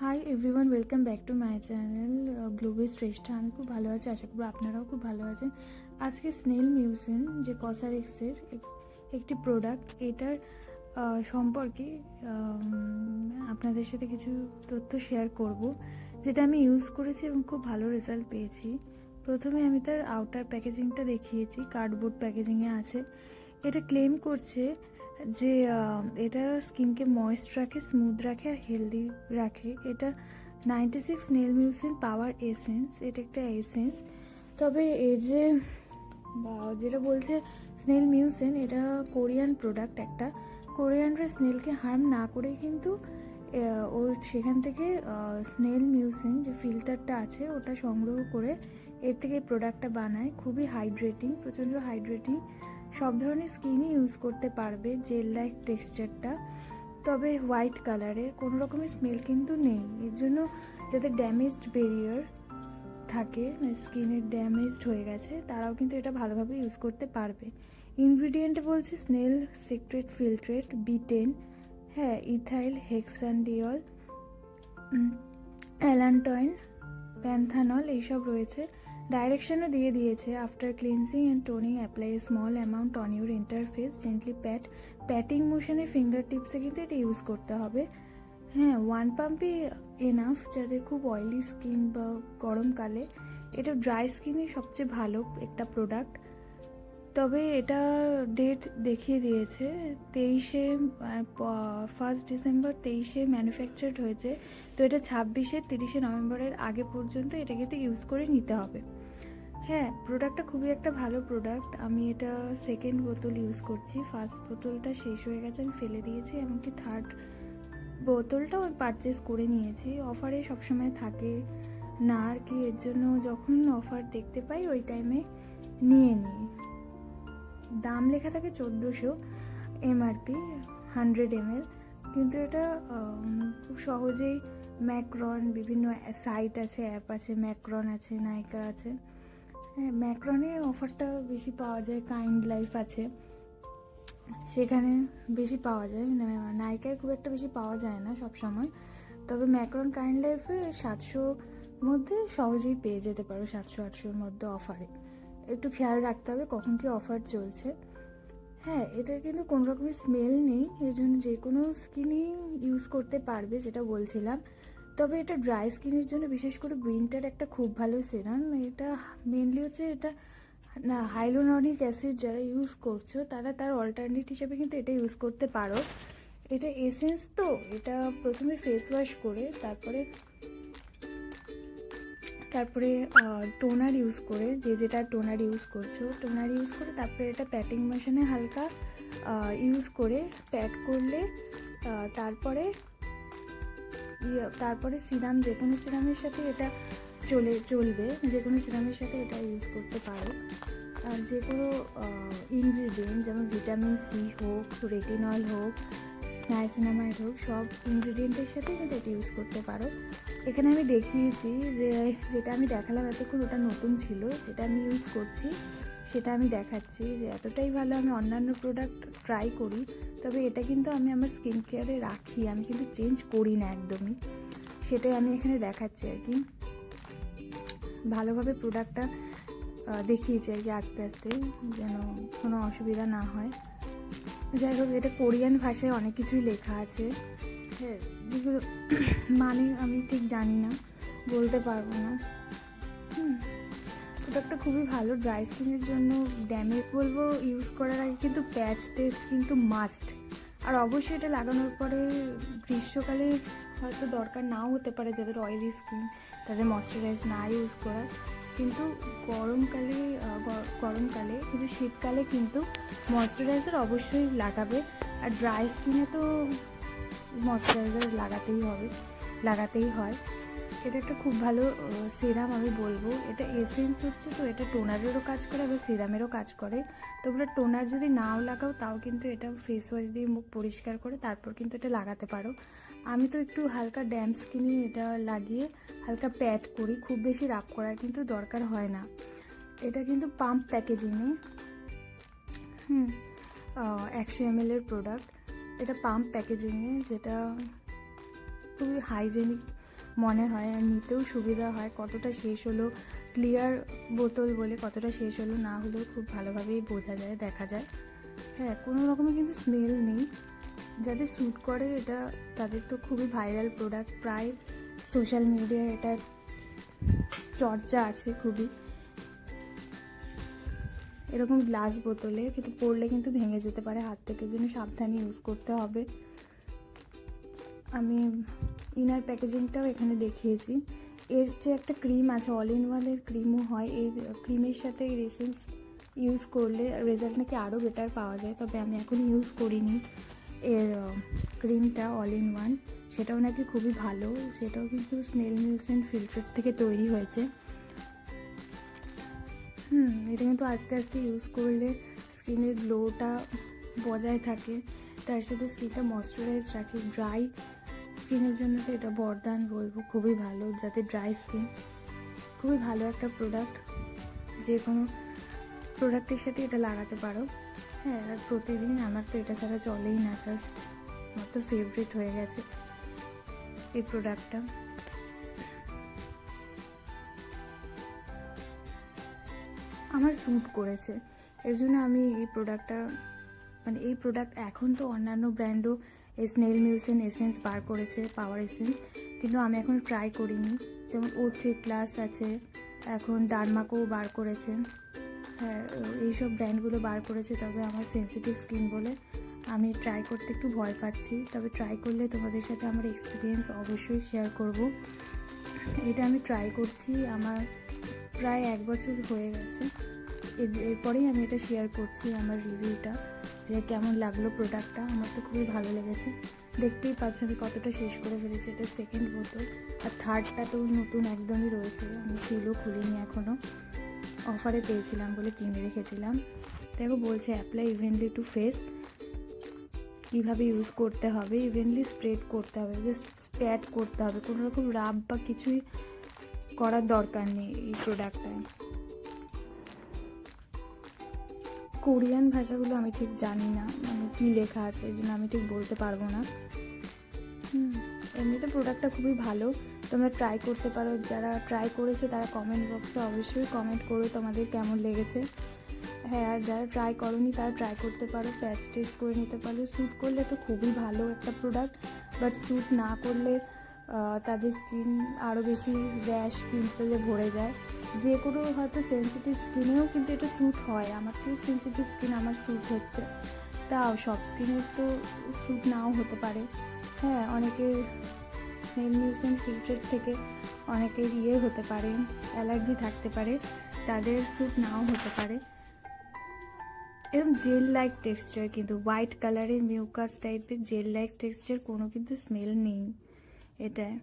Hi everyone, welcome back to my channel global শ্রেষ্ঠ। আমি খুব ভালো আছি, আশা করব আপনারাও খুব ভালো আছেন। আজকে স্নেল মিউসিন যে কসারেক্সের একটি প্রোডাক্ট, এটার সম্পর্কে আপনাদের সাথে কিছু তথ্য শেয়ার করব, যেটা আমি ইউজ করেছি এবং খুব ভালো রেজাল্ট পেয়েছি। প্রথমে আমি তার আউটার প্যাকেজিংটা দেখিয়েছি, কার্ডবোর্ড প্যাকেজিংয়ে আছে। এটা ক্লেম করছে যে এটা স্কিনকে ময়েস্ট রাখে, স্মুথ রাখে আর হেলদি রাখে। এটা 96 নেল মিউসিন পাওয়ার এসেন্স, এটা একটা এসেন্স। তবে এর যে যেটা বলছে স্নেল মিউসিন, এটা কোরিয়ান প্রোডাক্ট। একটা কোরিয়ানরা স্নেলকে হার্ম না করেই কিন্তু ওর সেখান থেকে স্নেল মিউসিন যে ফিল্টারটা আছে ওটা সংগ্রহ করে এর থেকে প্রোডাক্টটা বানায়। খুবই হাইড্রেটিং, প্রচণ্ড হাইড্রেটিং, সব ধরনের স্কিনই ইউজ করতে পারবে, জেল লাইক টেক্সচারটা। তবে হোয়াইট কালারের, কোনো রকমের স্মেল কিন্তু নেই। এর জন্য যাদের ড্যামেজড বেরিয়ার থাকে, স্কিনের ড্যামেজড হয়ে গেছে, তারাও কিন্তু এটা ভালোভাবে ইউজ করতে পারবে। ইনগ্রিডিয়েন্টে বলছে স্নেল সিক্রেট ফিল্ট্রেট, B10, হ্যাঁ, ইথাইল হেক্সান্ডিয়ল, অ্যালান্টয়েন, প্যান্থানল, এইসব রয়েছে। ডাইরেকশনও দিয়ে দিয়েছে, after cleansing and toning apply small amount on your interface, gently patting মোশনে ফিঙ্গার টিপসে কিন্তু এটা ইউজ করতে হবে। হ্যাঁ, ওয়ান পাম্পই এনাফ যাদের খুব অয়েলি স্কিন বা গরমকালে। এটা ড্রাই স্কিনে সবচেয়ে ভালো একটা প্রোডাক্ট। তবে এটা ডেট দেখিয়ে দিয়েছে 1 ডিসেম্বর 23 ম্যানুফ্যাকচার্ড হয়েছে। তো এটা 30 নভেম্বরের আগে পর্যন্ত এটা কিন্তু ইউজ করে নিতে হবে। হ্যাঁ, প্রোডাক্টটা খুবই একটা ভালো প্রোডাক্ট। আমি এটা সেকেন্ড বোতল ইউজ করছি, ফার্স্ট বোতলটা শেষ হয়ে গেছে, আমি ফেলে দিয়েছি। এমনকি থার্ড বোতলটাও আমি পারচেস করে নিয়েছি। অফারে সবসময় থাকে না আর কি, এর জন্য যখন অফার দেখতে পাই ওই টাইমে নিয়ে নিই। দাম লেখা থাকে 1400, MRP 100 ml, কিন্তু এটা খুব সহজেই ম্যাক্রন, বিভিন্ন সাইট আছে, অ্যাপ আছে, ম্যাক্রন আছে, নাইকা আছে। হ্যাঁ, ম্যাক্রনে অফারটা বেশি পাওয়া যায়, কাইন্ড লাইফ আছে, সেখানে বেশি পাওয়া যায়। নাইকায় খুব একটা বেশি পাওয়া যায় না সব সময়। তবে ম্যাক্রন কাইন্ড লাইফে 700 মধ্যে সহজেই পেয়ে যেতে পারো, 700-800-র মধ্যে অফারে। একটু খেয়াল রাখতে হবে কখন কি অফার চলছে। হ্যাঁ, এটার কিন্তু কোনো রকমের স্মেল নেই, এর জন্য যে কোনো স্কিনই ইউজ করতে পারবে, যেটা বলছিলাম। তবে এটা ড্রাই স্কিনের জন্য, বিশেষ করে উইন্টার, একটা খুব ভালো সিরাম। এটা মেনলি হচ্ছে এটা না, হাইলোরনিক অ্যাসিড যারা ইউজ করছো তারা তার অল্টারনেট হিসেবে কিন্তু এটা ইউজ করতে পারো। এটা এসেন্স, তো এটা প্রথমে ফেস ওয়াশ করে তারপরে তারপরে টোনার ইউজ করে, যেটা টোনার ইউজ করছো টোনার ইউজ করে তারপরে এটা প্যাটিং মেশিনে হালকা ইউজ করে প্যাট করলে তারপরে তারপরে সিরাম, যে কোনো সিরামের সাথে এটা চলবে, যে কোনো সিরামের সাথে এটা ইউজ করতে পারো। আর যে কোনো ইনগ্রিডিয়েন্ট, যেমন ভিটামিন সি হোক, রেটিনল হোক, নাইসিনামাইড হোক, সব ইনগ্রিডিয়েন্টের সাথে কিন্তু এটা ইউজ করতে পারো। এখানে আমি দেখিয়েছি যে যেটা আমি দেখালাম এতক্ষণ, ওটা নতুন ছিল, যেটা আমি ইউজ করছি সেটা আমি দেখাচ্ছি যে এতটাই ভালো। আমি অন্যান্য প্রোডাক্ট ট্রাই করি, তবে এটা কিন্তু আমি আমার স্কিন কেয়ারে রাখি, আমি কিন্তু চেঞ্জ করি না একদমই। সেটাই আমি এখানে দেখাচ্ছি আর কি, ভালোভাবে প্রোডাক্টটা দেখিয়েছি আর কি, আস্তে আস্তে, যেন কোনো অসুবিধা না হয়। যাই হোক, এটা কোরিয়ান ভাষায় অনেক কিছুই লেখা আছে, হ্যাঁ, যেগুলো মানে আমি ঠিক জানি না, বলতে পারবো না। প্রোডাক্টটা খুবই ভালো ড্রাই স্কিনের জন্য। ড্যামেজ বলবো, ইউজ করার আগে কিন্তু প্যাচ টেস্ট কিন্তু মাস্ট। আর অবশ্যই এটা লাগানোর পরে গ্রীষ্মকালে হয়তো দরকার নাও হতে পারে, যাদের অয়েলি স্কিন তাদের ময়শ্চারাইজ না ইউজ করার, কিন্তু গরমকালে কিন্তু শীতকালে কিন্তু ময়শ্চারাইজার অবশ্যই লাগাবে। আর ড্রাই স্কিনে তো ময়শ্চারাইজার লাগাতেই হয়। এটা একটা খুব ভালো সিরাম, আমি বলবো। এটা এসেন্স হচ্ছে, তো এটা টোনারেরও কাজ করে, আবার সিরামেরও কাজ করে। তোমরা টোনার যদি নাও লাগাও তাও কিন্তু এটা ফেস ওয়াশ দিয়ে মুখ পরিষ্কার করে তারপর কিন্তু এটা লাগাতে পারো। আমি তো একটু হালকা ড্যাম্প স্কিনে এটা লাগিয়ে হালকা প্যাট করি, খুব বেশি রাব করার কিন্তু দরকার হয় না। এটা কিন্তু পাম্প প্যাকেজিংয়ে, 100 ml এর প্রোডাক্ট। এটা পাম্প প্যাকেজিংয়ে, যেটা খুবই হাইজেনিক মনে হয়, আর নিতেও সুবিধা হয়। কতটা শেষ হলো, ক্লিয়ার বোতল বলে কতটা শেষ হলো না হলেও খুব ভালোভাবেই বোঝা যায়, দেখা যায়। হ্যাঁ, কোনো রকমের কিন্তু স্মেল নেই। যাদের স্যুট করে এটা, তাদের তো খুবই ভাইরাল প্রোডাক্ট, প্রায় সোশ্যাল মিডিয়ায় এটার চর্চা আছে খুবই। এরকম গ্লাস বোতলে, কিন্তু পড়লে কিন্তু ভেঙে যেতে পারে হাত থেকে, জন্য সাবধানে ইউজ করতে হবে। আমি ইনার প্যাকেজিংটাও এখানে দেখিয়েছি। এর যে একটা ক্রিম আছে, অল ইন ওয়ানের ক্রিমও হয়, এই ক্রিমের সাথে এর এসেন্স ইউজ করলে রেজাল্ট নাকি আরও বেটার পাওয়া যায়। তবে আমি এখন ইউজ করিনি এর ক্রিমটা অল ইন ওয়ান, সেটাও নাকি খুবই ভালো। সেটাও কিন্তু স্নেল মিউসেন্ট ফিল্টার থেকে তৈরি হয়েছে। এটা কিন্তু আস্তে আস্তে ইউজ করলে স্কিনের গ্লোটা বজায় থাকে, তার সাথে স্কিনটা ময়শ্চারাইজ রাখে। ড্রাই স্কিনের জন্য তো এটা বরদান বলবো, খুবই ভালো। যাতে ড্রাই স্কিন, খুবই ভালো একটা প্রোডাক্ট, যে কোনো প্রোডাক্টের সাথে এটা লাগাতে পারো। হ্যাঁ, আর প্রতিদিন আমার তো এটা ছাড়া চলেই না, জাস্ট আমার তো ফেভারিট হয়ে গেছে এই প্রোডাক্টটা। আমার স্যুট করেছে, এর জন্য আমি এই প্রোডাক্টটা, মানে এই প্রোডাক্ট এখন তো অন্যান্য ব্র্যান্ডও স্নেল মিউসেন এসেন্স বার করেছে, পাওয়ার এসেন্স, কিন্তু আমি এখন ট্রাই করিনি। যেমন O3+ আছে, এখন ডার্মাকোও বার করেছে। হ্যাঁ, এইসব ব্র্যান্ডগুলো বার করেছে, তবে আমার সেন্সিটিভ স্কিন বলে আমি ট্রাই করতে একটু ভয় পাচ্ছি। তবে ট্রাই করলে তোমাদের সাথে আমার এক্সপিরিয়েন্স অবশ্যই শেয়ার করব। এটা আমি ট্রাই করছি, আমার প্রায় 1 বছর হয়ে গেছে। এরপরেই আমি এটা শেয়ার করছি আমার রিভিউটা, যে কেমন লাগলো প্রোডাক্টটা। আমার তো খুবই ভালো লেগেছে। দেখতেই পাচ্ছ আমি কতটা শেষ করে ফেলেছি। এটা সেকেন্ড বোতল, আর থার্ডটা তো নতুন একদমই রয়েছে, আমি সিলও খুলিনি এখনও। অফারে পেয়েছিলাম বলে কিনে রেখেছিলাম। দেখো বলছে অ্যাপ্লাই ইভেনলি টু ফেস, কীভাবে ইউজ করতে হবে। ইভেনলি স্প্রেড করতে হবে, জাস্ট স্প্যাট করতে হবে, কোনো রকম রাব বা কিছুই করার দরকার নেই এই প্রোডাক্টটায়। কোরিয়ান ভাষাগুলো আমি ঠিক জানি না, মানে কী লেখা আছে, এই জন্য আমি ঠিক বলতে পারবো না। এমনিতে প্রোডাক্টটা খুবই ভালো, তোমরা ট্রাই করতে পারো। যারা ট্রাই করেছে তারা কমেন্ট বক্সে অবশ্যই কমেন্ট করো তোমাদের কেমন লেগেছে। হ্যাঁ, আর যারা ট্রাই করোনি তারা ট্রাই করতে পারো, প্যাচ টেস্ট করে নিতে পারো। স্যুট করলে তো খুবই ভালো একটা প্রোডাক্ট, বাট স্যুট না করলে তাদের স্কিন আরও বেশি র্যাশ, পিম্পলে ভরে যায়। যে কোনো হয়তো সেন্সিটিভ স্কিনেও কিন্তু এটা স্যুট হয়। আমার তো সেন্সিটিভ স্কিন, আমার স্যুট হচ্ছে, তাও সব স্কিনের তো স্যুট নাও হতে পারে। হ্যাঁ, অনেকের স্নেল মিউসেন্ট ফিল্টার থেকে অনেকের হতে পারে, অ্যালার্জি থাকতে পারে, তাদের স্যুট নাও হতে পারে। এরকম জেল লাইক টেক্সচার, কিন্তু হোয়াইট কালারের মিউকাস টাইপের জেল লাইক টেক্সচার, কোনো কিন্তু স্মেল নেই এটায়।